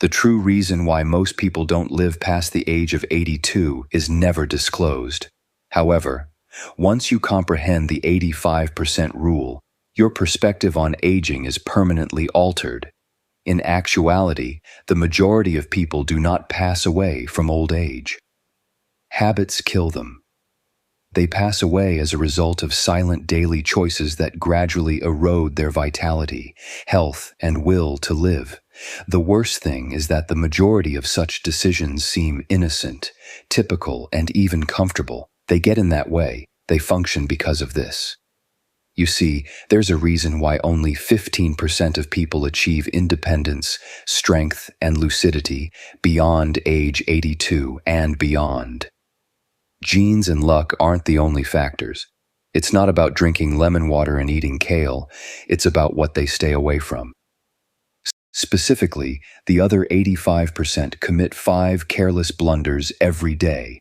The true reason why most people don't live past the age of 82 is never disclosed. However, once you comprehend the 85% rule, your perspective on aging is permanently altered. In actuality, the majority of people do not pass away from old age. Habits kill them. They pass away as a result of silent daily choices that gradually erode their vitality, health, and will to live. The worst thing is that the majority of such decisions seem innocent, typical, and even comfortable. They get in that way. They function because of this. You see, there's a reason why only 15% of people achieve independence, strength, and lucidity beyond age 82 and beyond. Genes and luck aren't the only factors. It's not about drinking lemon water and eating kale. It's about what they stay away from. Specifically, the other 85% commit 5 careless blunders every day.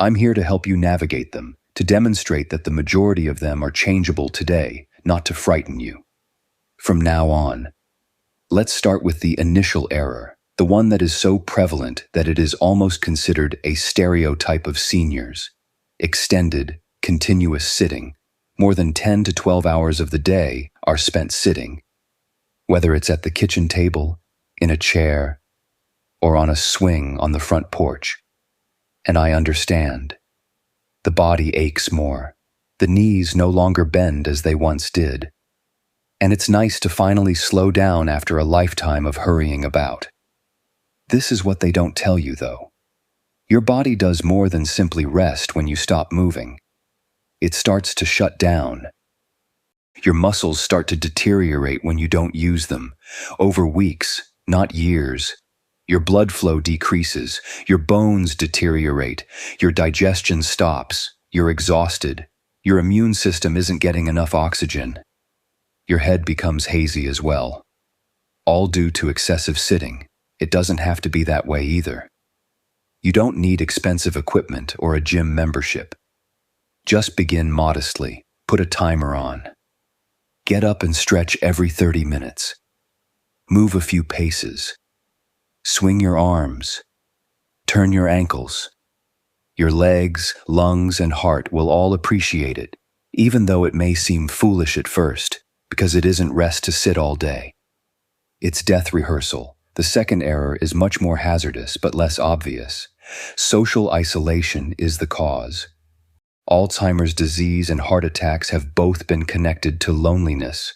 I'm here to help you navigate them, to demonstrate that the majority of them are changeable today, not to frighten you. From now on, let's start with the initial error, the one that is so prevalent that it is almost considered a stereotype of seniors. Extended, continuous sitting. More than 10 to 12 hours of the day are spent sitting. Whether it's at the kitchen table, in a chair, or on a swing on the front porch. And I understand. The body aches more. The knees no longer bend as they once did. And it's nice to finally slow down after a lifetime of hurrying about. This is what they don't tell you, though. Your body does more than simply rest when you stop moving. It starts to shut down. Your muscles start to deteriorate when you don't use them. Over weeks, not years. Your blood flow decreases. Your bones deteriorate. Your digestion stops. You're exhausted. Your immune system isn't getting enough oxygen. Your head becomes hazy as well. All due to excessive sitting. It doesn't have to be that way either. You don't need expensive equipment or a gym membership. Just begin modestly. Put a timer on. Get up and stretch every 30 minutes. Move a few paces. Swing your arms. Turn your ankles. Your legs, lungs, and heart will all appreciate it, even though it may seem foolish at first, because it isn't rest to sit all day. It's death rehearsal. The second error is much more hazardous but less obvious. Social isolation is the cause. Alzheimer's disease and heart attacks have both been connected to loneliness.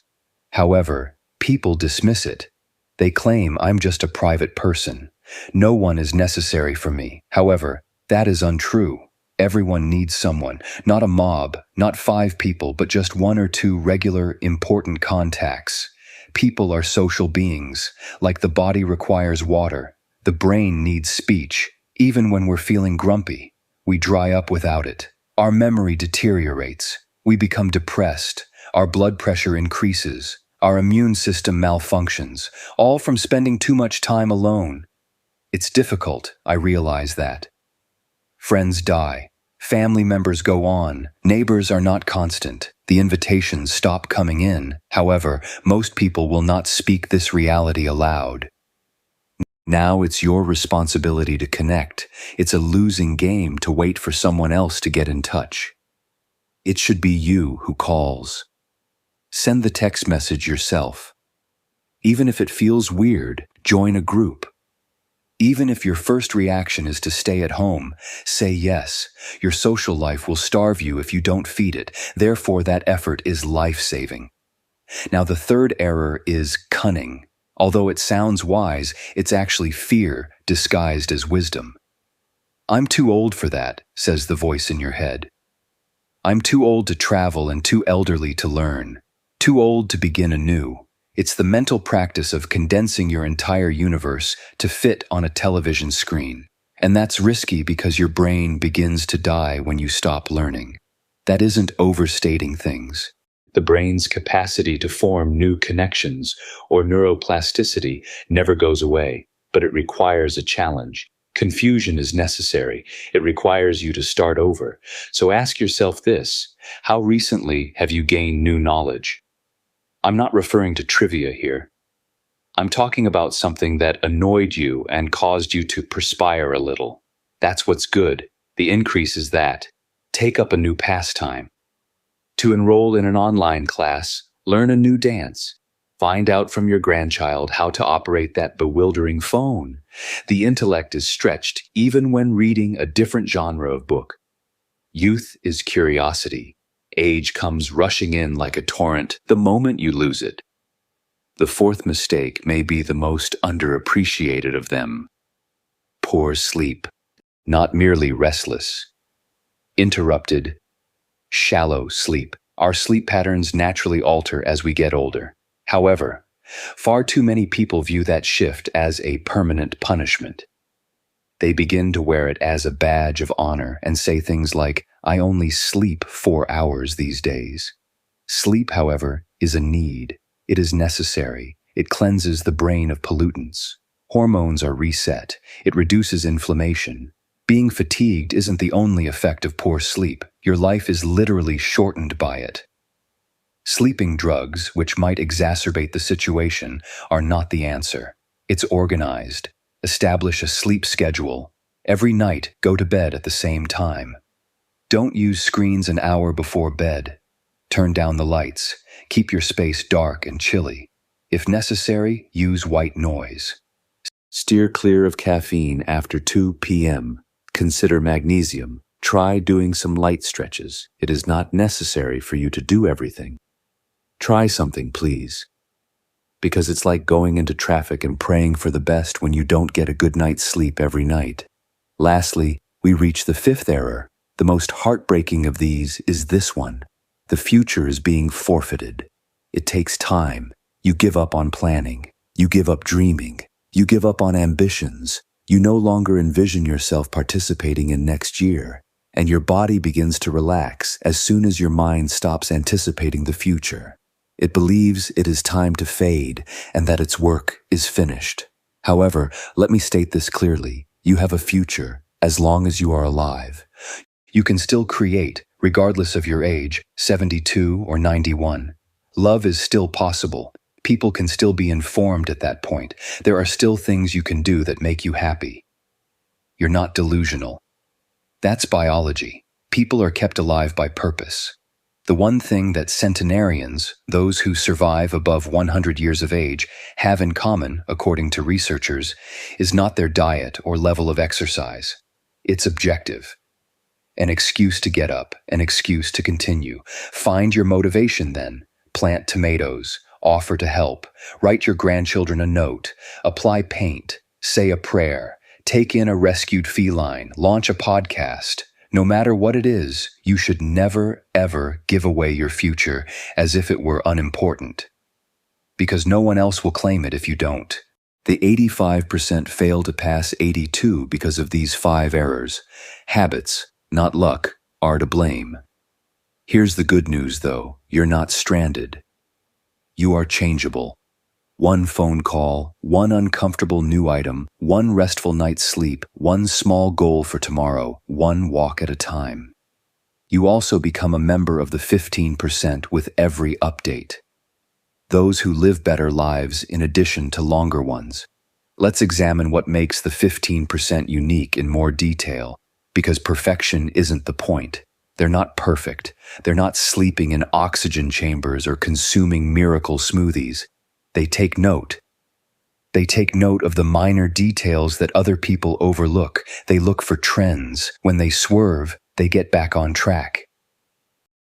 However, people dismiss it. They claim I'm just a private person. No one is necessary for me. However, that is untrue. Everyone needs someone, not a mob, not 5 people, but just 1 or 2 regular, important contacts. People are social beings. Like the body requires water, the brain needs speech. Even when we're feeling grumpy, we dry up without it. Our memory deteriorates. We become depressed. Our blood pressure increases. Our immune system malfunctions, all from spending too much time alone. It's difficult, I realize that. Friends die. Family members go on. Neighbors are not constant. The invitations stop coming in. However, most people will not speak this reality aloud. Now it's your responsibility to connect. It's a losing game to wait for someone else to get in touch. It should be you who calls. Send the text message yourself. Even if it feels weird, join a group. Even if your first reaction is to stay at home, say yes. Your social life will starve you if you don't feed it. Therefore, that effort is life-saving. Now, the third error is cunning. Although it sounds wise, it's actually fear disguised as wisdom. I'm too old for that, says the voice in your head. I'm too old to travel and too elderly to learn. Too old to begin anew. It's the mental practice of condensing your entire universe to fit on a television screen. And that's risky because your brain begins to die when you stop learning. That isn't overstating things. The brain's capacity to form new connections or neuroplasticity never goes away, but it requires a challenge. Confusion is necessary. It requires you to start over. So ask yourself this: how recently have you gained new knowledge? I'm not referring to trivia here. I'm talking about something that annoyed you and caused you to perspire a little. That's what's good. The increase is that. Take up a new pastime. To enroll in an online class, learn a new dance. Find out from your grandchild how to operate that bewildering phone. The intellect is stretched even when reading a different genre of book. Youth is curiosity. Age comes rushing in like a torrent the moment you lose it. The fourth mistake may be the most underappreciated of them. Poor sleep. Not merely restless. Interrupted, shallow sleep. Our sleep patterns naturally alter as we get older. However, far too many people view that shift as a permanent punishment. They begin to wear it as a badge of honor and say things like, "I only sleep 4 hours these days." Sleep, however, is a need. It is necessary. It cleanses the brain of pollutants. Hormones are reset. It reduces inflammation. Being fatigued isn't the only effect of poor sleep. Your life is literally shortened by it. Sleeping drugs, which might exacerbate the situation, are not the answer. It's organized. Establish a sleep schedule. Every night, go to bed at the same time. Don't use screens an hour before bed. Turn down the lights. Keep your space dark and chilly. If necessary, use white noise. Steer clear of caffeine after 2 p.m. Consider magnesium. Try doing some light stretches. It is not necessary for you to do everything. Try something, please. Because it's like going into traffic and praying for the best when you don't get a good night's sleep every night. Lastly, we reach the fifth error. The most heartbreaking of these is this one. The future is being forfeited. It takes time. You give up on planning. You give up dreaming. You give up on ambitions. You no longer envision yourself participating in next year, and your body begins to relax as soon as your mind stops anticipating the future. It believes it is time to fade and that its work is finished. However, let me state this clearly. You have a future as long as you are alive. You can still create, regardless of your age, 72 or 91. Love is still possible. People can still be informed at that point. There are still things you can do that make you happy. You're not delusional. That's biology. People are kept alive by purpose. The one thing that centenarians, those who survive above 100 years of age, have in common, according to researchers, is not their diet or level of exercise. It's objective. An excuse to get up, an excuse to continue. Find your motivation then. Plant tomatoes. Offer to help, write your grandchildren a note, apply paint, say a prayer, take in a rescued feline, launch a podcast. No matter what it is, you should never, ever give away your future as if it were unimportant. Because no one else will claim it if you don't. The 85% fail to pass 82 because of these 5 errors. Habits, not luck, are to blame. Here's the good news though, you're not stranded. You are changeable. One phone call, one uncomfortable new item, one restful night's sleep, one small goal for tomorrow, one walk at a time. You also become a member of the 15% with every update. Those who live better lives in addition to longer ones. Let's examine what makes the 15% unique in more detail, because perfection isn't the point. They're not perfect. They're not sleeping in oxygen chambers or consuming miracle smoothies. They take note. They take note of the minor details that other people overlook. They look for trends. When they swerve, they get back on track.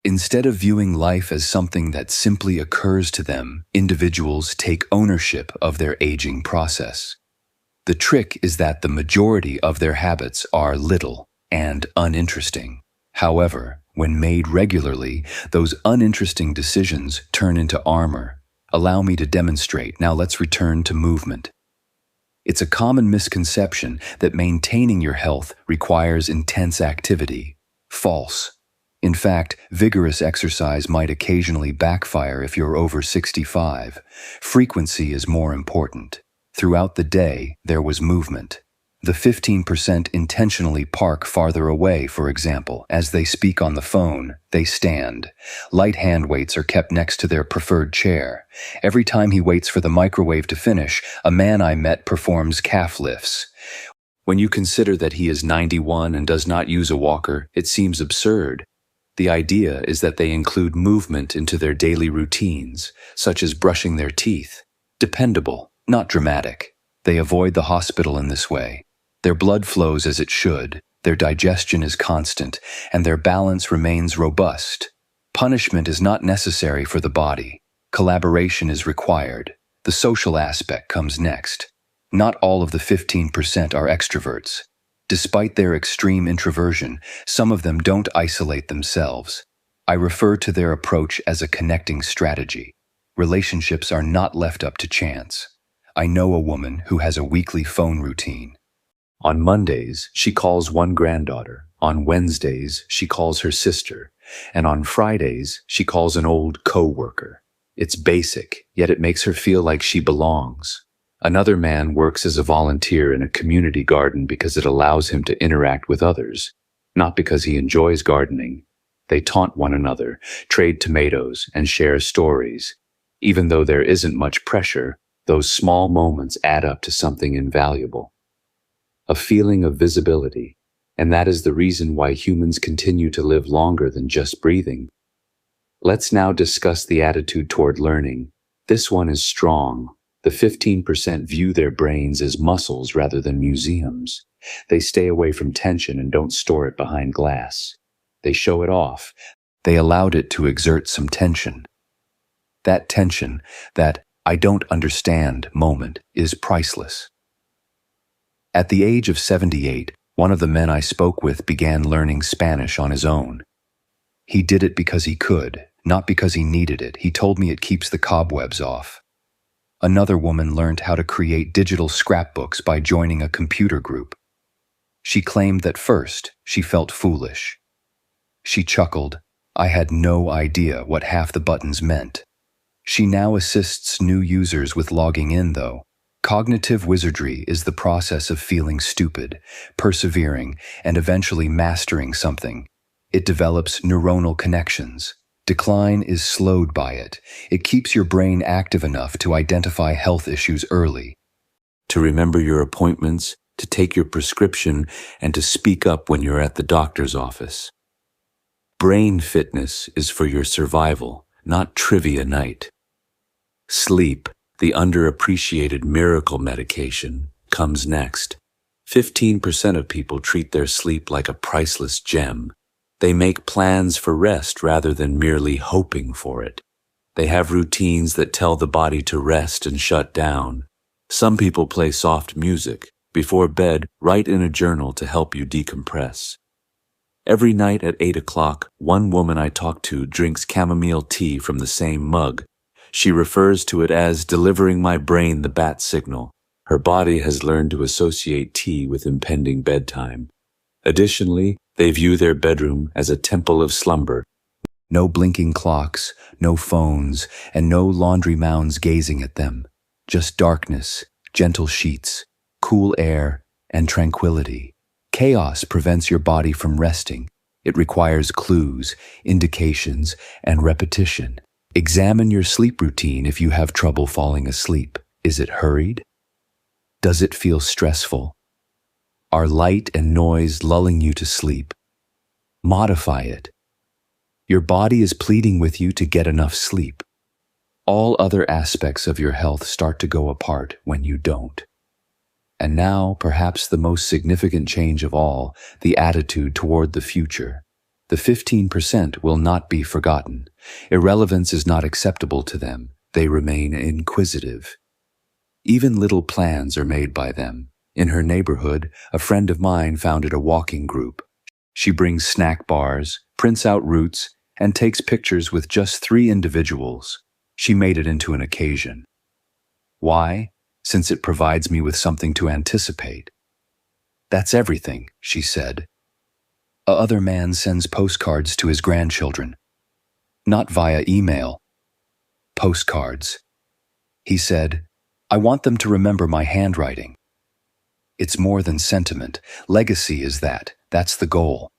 Instead of viewing life as something that simply occurs to them, individuals take ownership of their aging process. The trick is that the majority of their habits are little and uninteresting. However, when made regularly, those uninteresting decisions turn into armor. Allow me to demonstrate. Now let's return to movement. It's a common misconception that maintaining your health requires intense activity. False. In fact, vigorous exercise might occasionally backfire if you're over 65. Frequency is more important. Throughout the day, there was movement. The 15% intentionally park farther away, for example. As they speak on the phone, they stand. Light hand weights are kept next to their preferred chair. Every time he waits for the microwave to finish, a man I met performs calf lifts. When you consider that he is 91 and does not use a walker, it seems absurd. The idea is that they include movement into their daily routines, such as brushing their teeth. Dependable, not dramatic. They avoid the hospital in this way. Their blood flows as it should, their digestion is constant, and their balance remains robust. Punishment is not necessary for the body. Collaboration is required. The social aspect comes next. Not all of the 15% are extroverts. Despite their extreme introversion, some of them don't isolate themselves. I refer to their approach as a connecting strategy. Relationships are not left up to chance. I know a woman who has a weekly phone routine. On Mondays, she calls one granddaughter. On Wednesdays, she calls her sister. And on Fridays, she calls an old co-worker. It's basic, yet it makes her feel like she belongs. Another man works as a volunteer in a community garden because it allows him to interact with others, not because he enjoys gardening. They taunt one another, trade tomatoes, and share stories. Even though there isn't much pressure, those small moments add up to something invaluable. A feeling of visibility, and that is the reason why humans continue to live longer than just breathing. Let's now discuss the attitude toward learning. This one is strong. The 15% view their brains as muscles rather than museums. They stay away from tension and don't store it behind glass. They show it off. They allowed it to exert some tension. That tension, that "I don't understand" moment, is priceless. At the age of 78, one of the men I spoke with began learning Spanish on his own. He did it because he could, not because he needed it. He told me it keeps the cobwebs off. Another woman learned how to create digital scrapbooks by joining a computer group. She claimed that first, she felt foolish. She chuckled, "I had no idea what half the buttons meant." She now assists new users with logging in, though. Cognitive wizardry is the process of feeling stupid, persevering, and eventually mastering something. It develops neuronal connections. Decline is slowed by it. It keeps your brain active enough to identify health issues early, to remember your appointments, to take your prescription, and to speak up when you're at the doctor's office. Brain fitness is for your survival, not trivia night. Sleep, the underappreciated miracle medication, comes next. 15% of people treat their sleep like a priceless gem. They make plans for rest rather than merely hoping for it. They have routines that tell the body to rest and shut down. Some people play soft music. Before bed, write in a journal to help you decompress. Every night at 8 o'clock, one woman I talk to drinks chamomile tea from the same mug. She refers to it as delivering my brain the bat signal. Her body has learned to associate tea with impending bedtime. Additionally, they view their bedroom as a temple of slumber. No blinking clocks, no phones, and no laundry mounds gazing at them. Just darkness, gentle sheets, cool air, and tranquility. Chaos prevents your body from resting. It requires clues, indications, and repetition. Examine your sleep routine if you have trouble falling asleep. Is it hurried? Does it feel stressful? Are light and noise lulling you to sleep? Modify it. Your body is pleading with you to get enough sleep. All other aspects of your health start to go apart when you don't. And now, perhaps the most significant change of all, the attitude toward the future. The 15% will not be forgotten. Irrelevance is not acceptable to them. They remain inquisitive. Even little plans are made by them. In her neighborhood, a friend of mine founded a walking group. She brings snack bars, prints out routes, and takes pictures with just 3 individuals. She made it into an occasion. Why? Since it provides me with something to anticipate. That's everything, she said. A other man sends postcards to his grandchildren. Not via email. Postcards. He said, "I want them to remember my handwriting." It's more than sentiment. Legacy is that. That's the goal.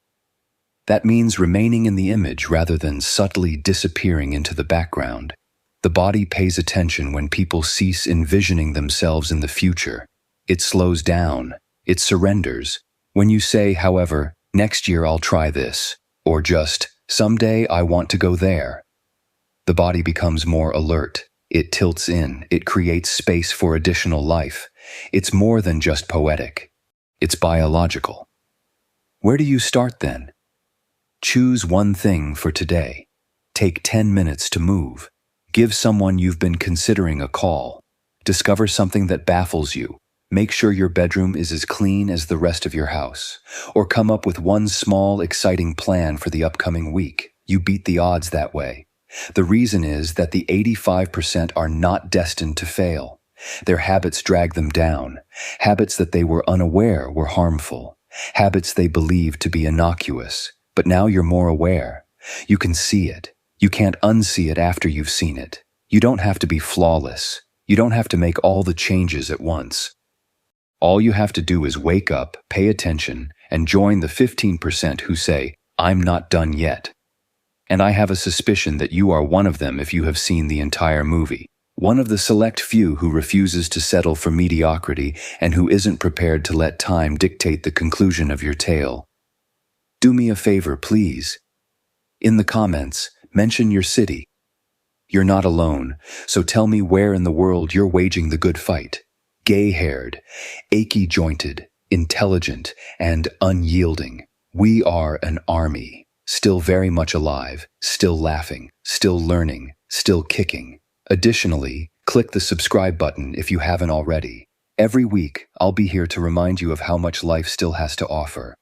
That means remaining in the image rather than subtly disappearing into the background. The body pays attention when people cease envisioning themselves in the future. It slows down. It surrenders. When you say, however, next year I'll try this, or just, someday I want to go there, the body becomes more alert. It tilts in. It creates space for additional life. It's more than just poetic. It's biological. Where do you start then? Choose one thing for today. Take 10 minutes to move. Give someone you've been considering a call. Discover something that baffles you. Make sure your bedroom is as clean as the rest of your house. Or come up with one small, exciting plan for the upcoming week. You beat the odds that way. The reason is that the 85% are not destined to fail. Their habits drag them down. Habits that they were unaware were harmful. Habits they believed to be innocuous. But now you're more aware. You can see it. You can't unsee it after you've seen it. You don't have to be flawless. You don't have to make all the changes at once. All you have to do is wake up, pay attention, and join the 15% who say, "I'm not done yet." And I have a suspicion that you are one of them if you have seen the entire movie. One of the select few who refuses to settle for mediocrity and who isn't prepared to let time dictate the conclusion of your tale. Do me a favor, please. In the comments, mention your city. You're not alone, so tell me where in the world you're waging the good fight. Gay-haired, achy-jointed, intelligent, and unyielding. We are an army, still very much alive, still laughing, still learning, still kicking. Additionally, click the subscribe button if you haven't already. Every week, I'll be here to remind you of how much life still has to offer.